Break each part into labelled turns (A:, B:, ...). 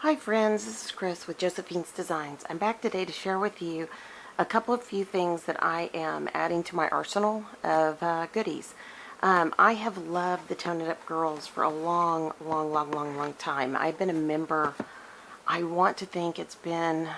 A: Hi friends, this is Chris with Josephine's Designs. I'm back today to share with you a few things that I am adding to my arsenal of goodies. I have loved the Tone It Up Girls for a long time. I've been a member, I want to think it's been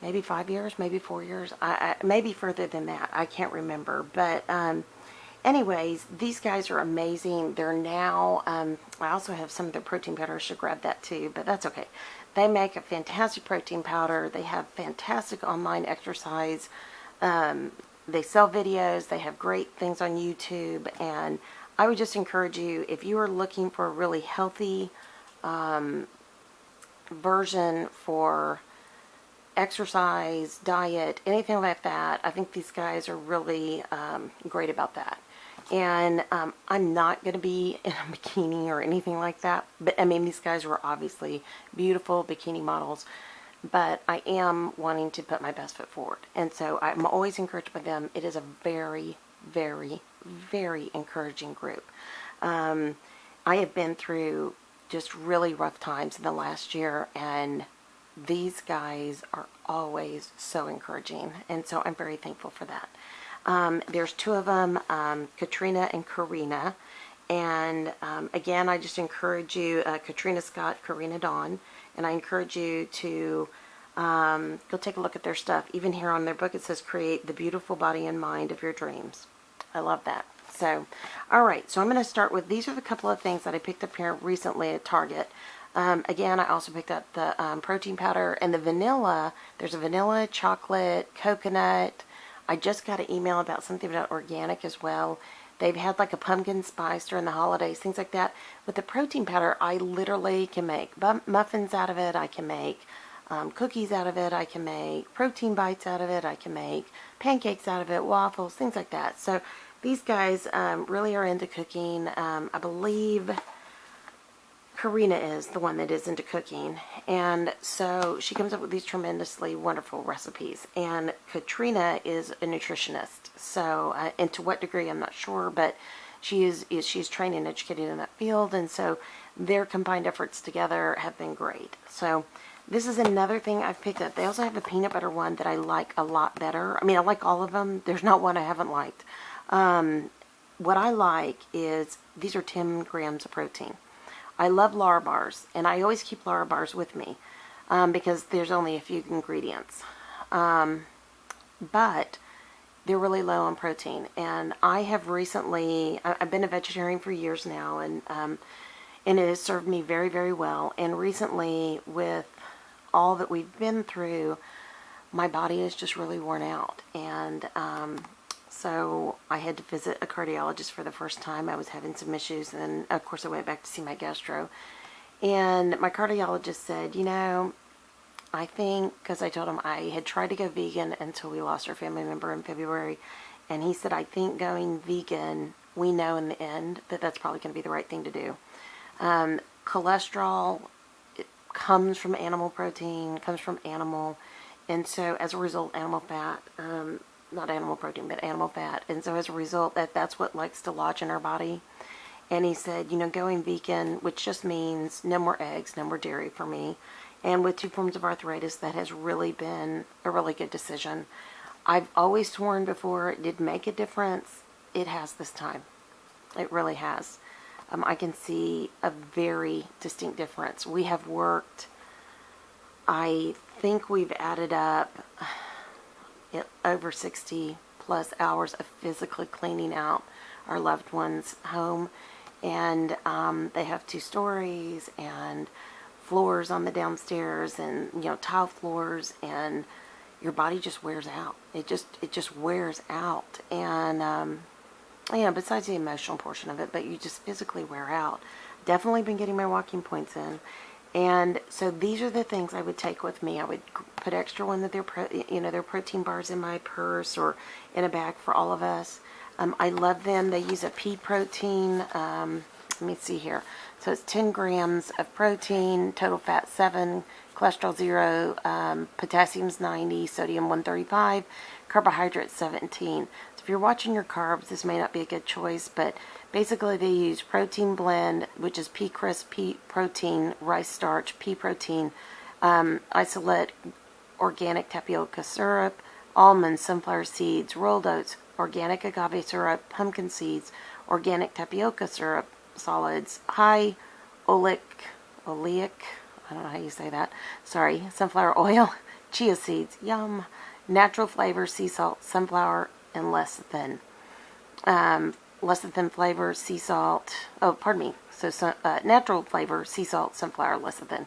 A: maybe 5 years, maybe 4 years, maybe further than that. I can't remember, but anyways, these guys are amazing. They're now, I also have some of their protein powder. I should grab that too, but that's okay. They make a fantastic protein powder. They have fantastic online exercise. They sell videos. They have great things on YouTube. And I would just encourage you, if you are looking for a really healthy version for exercise, diet, anything like that, I think these guys are really great about that. And I'm not going to be in a bikini or anything like that. But I mean, these guys were obviously beautiful bikini models. But I am wanting to put my best foot forward. And so I'm always encouraged by them. It is a very encouraging group. I have been through just really rough times in the last year. And these guys are always so encouraging. And so I'm very thankful for that. There's two of them, Katrina and Karina. And again, I just encourage you, Katrina Scott, Karina Dawn, and I encourage you to go take a look at their stuff. Even here on their book, it says, create the beautiful body and mind of your dreams. I love that. So, alright, so I'm going to start with, these are the couple of things that I picked up here recently at Target. Again, I also picked up the protein powder and the vanilla. There's a vanilla, chocolate, coconut. I just got an email about something about organic as well. They've had like a pumpkin spice during the holidays, things like that. With the protein powder, I literally can make muffins out of it. I can make cookies out of it. I can make protein bites out of it. I can make pancakes out of it, waffles, things like that. So these guys really are into cooking. I believe Karina is the one that is into cooking, and so she comes up with these tremendously wonderful recipes. And Katrina is a nutritionist, so and to what degree I'm not sure, but she's trained and educated in that field, and so their combined efforts together have been great. So this is another thing I've picked up. They also have a peanut butter one that I like a lot better. I mean, I like all of them. There's not one I haven't liked. What I like is these are 10 grams of protein. I love Lara bars, and I always keep Lara bars with me because there's only a few ingredients. But they're really low on protein, and I have recently, I've been a vegetarian for years now, and it has served me very well. And recently, with all that we've been through, my body is just really worn out, and so I had to visit a cardiologist for the first time. I was having some issues, and of course I went back to see my gastro. And my cardiologist said, you know, I think, because I told him I had tried to go vegan until we lost our family member in February, and he said, I think going vegan, we know in the end that that's probably going to be the right thing to do. Cholesterol, it comes from animal protein, comes from animal, and so as a result, animal fat, not animal protein, but animal fat. And so as a result, that's what likes to lodge in our body. And he said, you know, going vegan, which just means no more eggs, no more dairy for me. And with 2 forms of arthritis, that has really been a really good decision. I've always sworn before it did make a difference. It has this time. It really has. I can see a very distinct difference. We have worked, I think we've added up over 60 plus hours of physically cleaning out our loved one's home. And they have 2 stories and floors on the downstairs, and you know, tile floors, and your body just wears out. It just wears out. And yeah, besides the emotional portion of it, but you just physically wear out. Definitely been getting my walking points in. And so these are the things I would take with me. I would put extra one of their protein bars in my purse or in a bag for all of us. I love them. They use a pea protein. Let me see here. So it's 10 grams of protein, total fat 7, cholesterol 0, potassium's 90, sodium 135, carbohydrates 17. It's if you're watching your carbs, this may not be a good choice, but basically they use protein blend, which is pea crisp, pea protein, rice starch, pea protein, isolate organic tapioca syrup, almonds, sunflower seeds, rolled oats, organic agave syrup, pumpkin seeds, organic tapioca syrup, solids, high oleic, I don't know how you say that, sorry, sunflower oil, chia seeds, yum, natural flavor, sea salt, sunflower, and less than flavor, sea salt, oh, pardon me, so natural flavor, sea salt, sunflower, less than.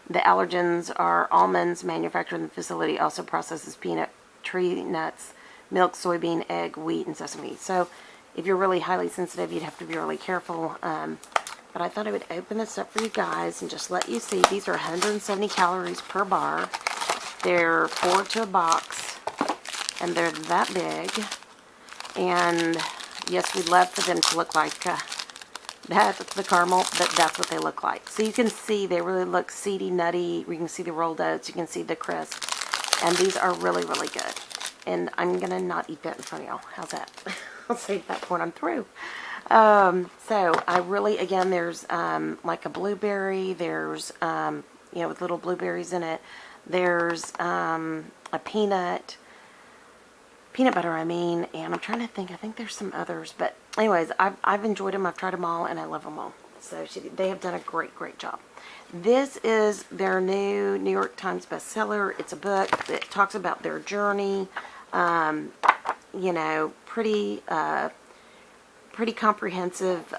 A: The allergens are almonds, manufactured in the facility, also processes peanut, tree nuts, milk, soybean, egg, wheat, and sesame. So if you're really highly sensitive, you'd have to be really careful. But I thought I would open this up for you guys and just let you see. These are 170 calories per bar. They're 4 to a box, and they're that big. And yes, we'd love for them to look like that's the caramel, but that's what they look like. So you can see they really look seedy, nutty. You can see the rolled oats. You can see the crisp. And these are really, really good. And I'm going to not eat that in front of y'all. How's that? I'll save that when I'm through. So I really, again, there's like a blueberry. There's, with little blueberries in it. There's a peanut butter, and I'm trying to think. I think there's some others. But anyways, I've enjoyed them. I've tried them all, and I love them all. So they have done a great, great job. This is their new New York Times bestseller. It's a book that talks about their journey. Pretty comprehensive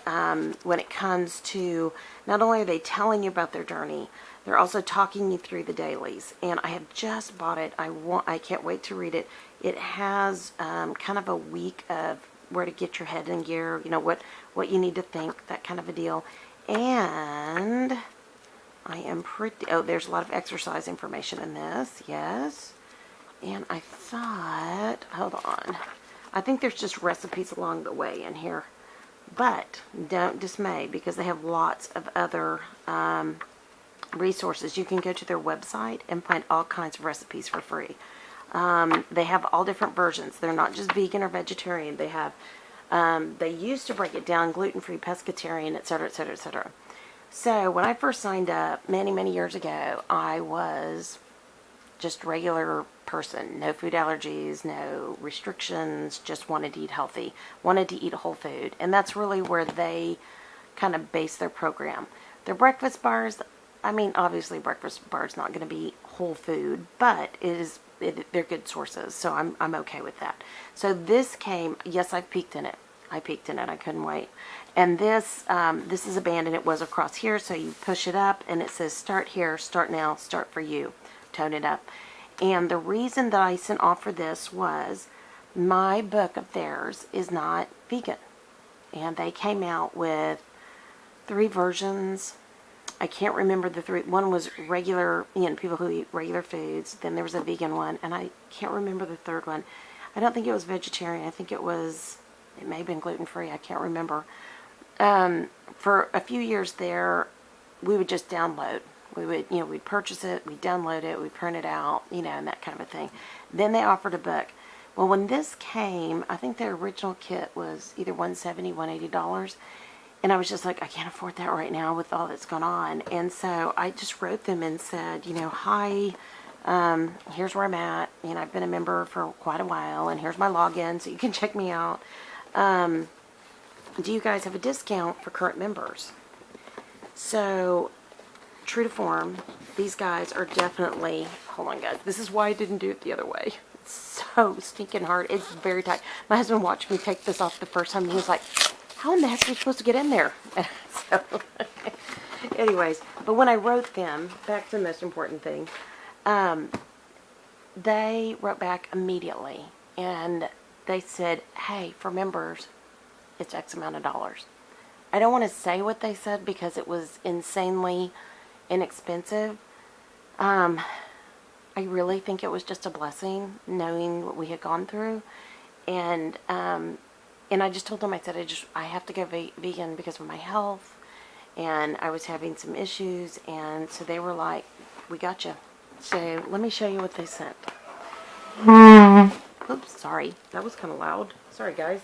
A: when it comes to not only are they telling you about their journey, they're also talking you through the dailies. And I have just bought it. I can't wait to read it. It has kind of a week of where to get your head in gear, what you need to think, that kind of a deal. And I am there's a lot of exercise information in this, yes. And I thought, hold on, I think there's just recipes along the way in here. But don't dismay, because they have lots of other resources. You can go to their website and find all kinds of recipes for free. They have all different versions. They're not just vegan or vegetarian. They have, they used to break it down, gluten-free, pescatarian, etc., etc., etc. So when I first signed up many, many years ago, I was just regular person. No food allergies, no restrictions, just wanted to eat healthy, wanted to eat whole food. And that's really where they kind of base their program. Their breakfast bars, obviously breakfast bars not going to be whole food, but they're good sources, so I'm okay with that. So this came, yes, I peeked in it. I couldn't wait. And this is a band, and it was across here, so you push it up, and it says start here, start now, start for you. Tone it up. And the reason that I sent off for this was my book of theirs is not vegan. And they came out with 3 versions. I can't remember the 3. One was regular, people who eat regular foods. Then there was a vegan one, and I can't remember the 3rd one. I don't think it was vegetarian. I think it may have been gluten-free. I can't remember. For a few years there, we would just download. We would, we'd purchase it, we'd download it, we'd print it out, and that kind of a thing. Then they offered a book. Well, when this came, I think the original kit was either $170, $180. And I was just like, I can't afford that right now with all that's going on. And so I just wrote them and said, hi, here's where I'm at. I've been a member for quite a while, and here's my login, so you can check me out. Do you guys have a discount for current members? So, true to form, these guys are definitely, hold on guys, this is why I didn't do it the other way. It's so stinking hard. It's very tight. My husband watched me take this off the first time, and he was like, how in the heck are we supposed to get in there? So, anyways, but when I wrote them, back to the most important thing, they wrote back immediately, and they said, hey, for members, it's X amount of dollars. I don't want to say what they said because it was insanely inexpensive. I really think it was just a blessing knowing what we had gone through, and I just told them, I said, I have to go vegan because of my health, and I was having some issues, and so they were like, we got you. So let me show you what they sent. Oops, sorry. That was kind of loud. Sorry, guys.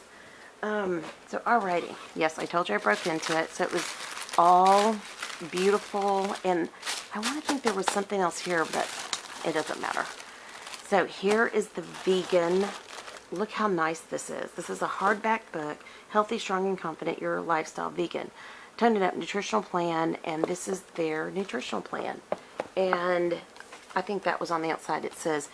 A: So alrighty. Yes, I told you I broke into it. So it was all beautiful. And I want to think there was something else here, but it doesn't matter. So here is the vegan. Look how nice this is. This is a hardback book. Healthy, Strong, and Confident, Your Lifestyle Vegan. Toned Up Nutritional Plan. And this is their nutritional plan. And I think that was on the outside. It says,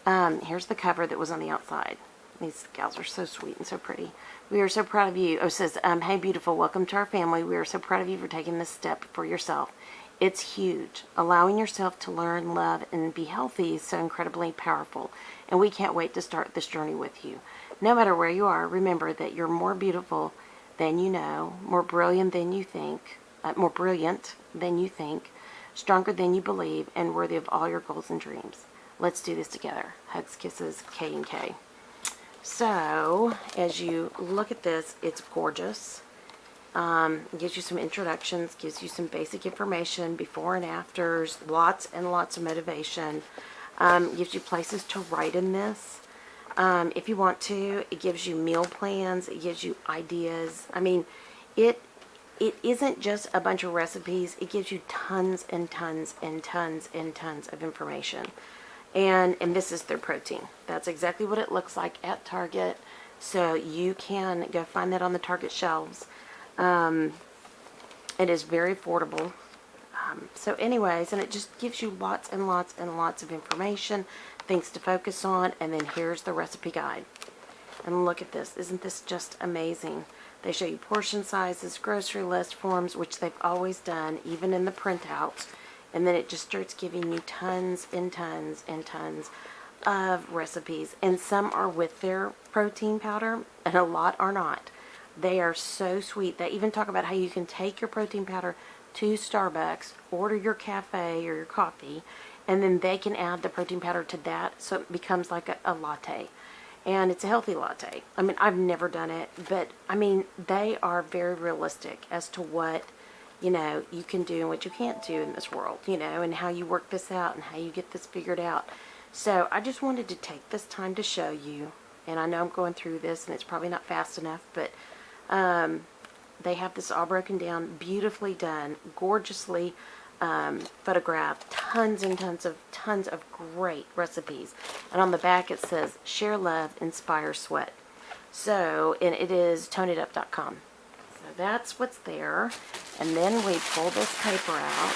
A: here's the cover that was on the outside. These gals are so sweet and so pretty. We are so proud of you. Oh, it says, hey, beautiful, welcome to our family. We are so proud of you for taking this step for yourself. It's huge. Allowing yourself to learn, love, and be healthy is so incredibly powerful. And we can't wait to start this journey with you. No matter where you are, remember that you're more beautiful than you know, more brilliant than you think, stronger than you believe, and worthy of all your goals and dreams. Let's do this together. Hugs, kisses, K and K. So, as you look at this, it's gorgeous. It gives you some introductions, gives you some basic information, before and afters, lots and lots of motivation. Gives you places to write in this. If you want to, it gives you meal plans, it gives you ideas. I mean, it isn't just a bunch of recipes, it gives you tons and tons and tons and tons of information. And this is their protein. That's exactly what it looks like at Target. So you can go find that on the Target shelves. It is very affordable. So anyways, and it just gives you lots and lots and lots of information, things to focus on. And then here's the recipe guide. And look at this. Isn't this just amazing? They show you portion sizes, grocery list forms, which they've always done, even in the printouts. And then it just starts giving you tons and tons and tons of recipes. And some are with their protein powder, and a lot are not. They are so sweet. They even talk about how you can take your protein powder to Starbucks, order your cafe or your coffee, and then they can add the protein powder to that, so it becomes like a latte. And it's a healthy latte. I mean, I've never done it, but I mean, they are very realistic as to what, you know, you can do and what you can't do in this world, you know, and how you work this out and how you get this figured out. So I just wanted to take this time to show you, and I know I'm going through this and it's probably not fast enough, but they have this all broken down, beautifully done, gorgeously photographed, tons and tons of great recipes. And on the back it says, share love, inspire sweat. So, and it is toneidup.com. So that's what's there. And then we pull this paper out,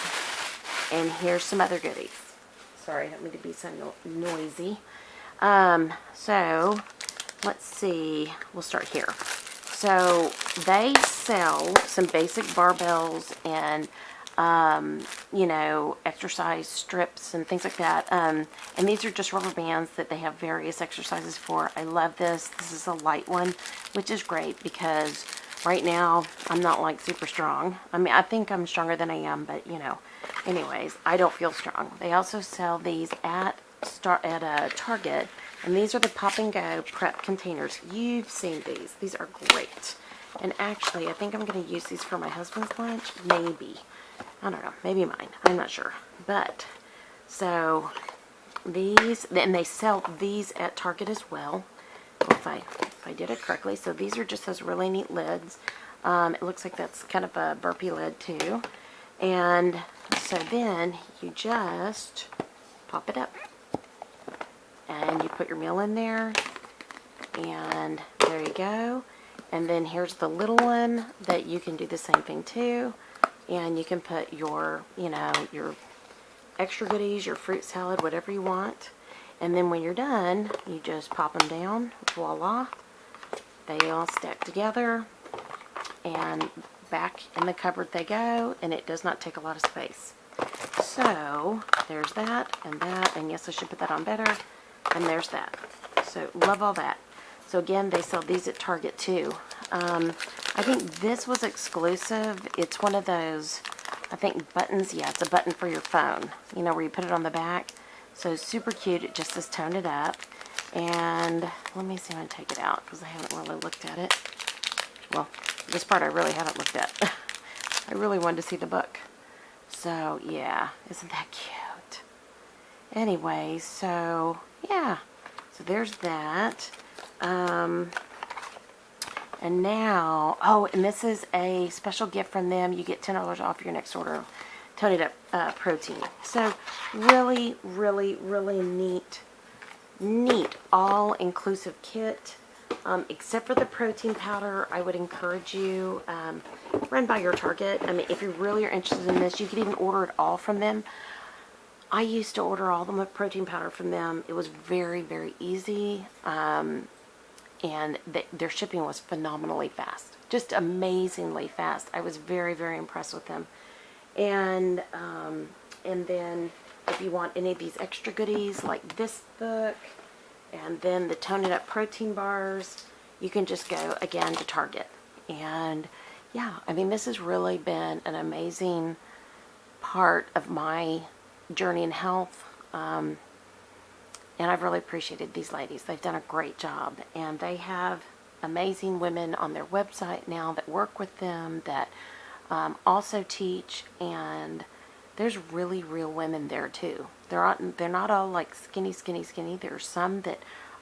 A: and here's some other goodies. Sorry, I don't mean to be so noisy. So, let's see. We'll start here. So, they sell some basic barbells and, you know, exercise strips and things like that. And these are just rubber bands that they have various exercises for. I love this. This is a light one, which is great because right now I'm not like super strong. I mean, I think I'm stronger than I am, but you know, anyways, I don't feel strong. They also sell these at Target, and these are the Pop and Go prep containers. You've seen these. These are great. And actually, I think I'm going to use these for my husband's lunch. Maybe. I don't know. Maybe mine. I'm not sure. But, so, these, and they sell these at Target as well. If I did it correctly. So these are just those really neat lids. It looks like that's kind of a burpee lid too. And so then you just pop it up. And you put your meal in there. And there you go. And then here's the little one that you can do the same thing too. And you can put your, you know, your extra goodies, your fruit salad, whatever you want. And then when you're done, you just pop them down. Voila. They all stack together. And back in the cupboard they go. And it does not take a lot of space. So, there's that and that. And yes, I should put that on better. And there's that. So, love all that. So again, they sell these at Target too. I think this was exclusive. It's one of those, I think, buttons. Yeah, it's a button for your phone. You know, where you put it on the back. So super cute. It just says tone it up. And let me see if I can take it out because I haven't really looked at it. Well, this part I really haven't looked at. I really wanted to see the book. So yeah, isn't that cute? Anyway, so yeah. So there's that. And now, oh, and this is a special gift from them. You get $10 off your next order of Tone It Up protein. So really, really, really neat all-inclusive kit. Except for the protein powder, I would encourage you, run by your Target. I mean, if you really are interested in this, you can even order it all from them. I used to order all the protein powder from them. It was very, very easy. And their shipping was phenomenally fast. Just amazingly fast. I was very, very impressed with them. And then if you want any of these extra goodies, like this book, and then the Tone It Up protein bars, you can just go, again, to Target. And, yeah, I mean, this has really been an amazing part of my journey in health. And I've really appreciated these ladies. They've done a great job. And they have amazing women on their website now that work with them, that also teach. And there's really real women there too. They're not all like skinny. There are some that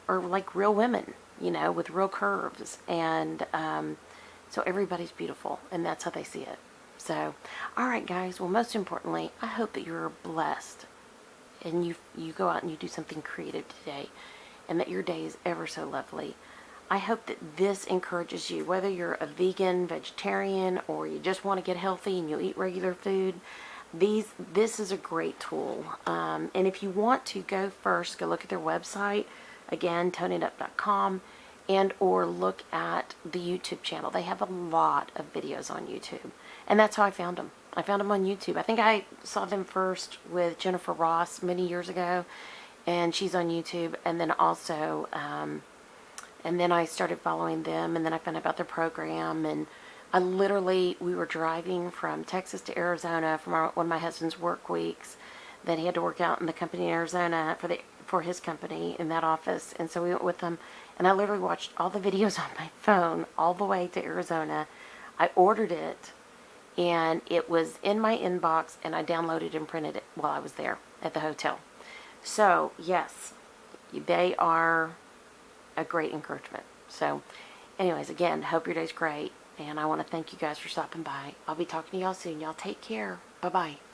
A: are like real women, you know, with real curves. And so everybody's beautiful. And that's how they see it. So, all right, guys. Well, most importantly, I hope that you're blessed. And you go out and you do something creative today, and that your day is ever so lovely. I hope that this encourages you, whether you're a vegan, vegetarian, or you just want to get healthy and you'll eat regular food. This is a great tool. And if you want to go first, go look at their website, again, toneitup.com, and or look at the YouTube channel. They have a lot of videos on YouTube, and that's how I found them. I found them on YouTube. I think I saw them first with Jennifer Ross many years ago, and she's on YouTube. And then also, and then I started following them, and then I found out about their program. And we were driving from Texas to Arizona from one of my husband's work weeks that he had to work out in the company in Arizona for his company in that office. And so we went with them, and I literally watched all the videos on my phone all the way to Arizona. I ordered it, and it was in my inbox, and I downloaded and printed it while I was there at the hotel. So, yes, they are a great encouragement. So, anyways, again, hope your day's great, and I want to thank you guys for stopping by. I'll be talking to y'all soon. Y'all take care. Bye-bye.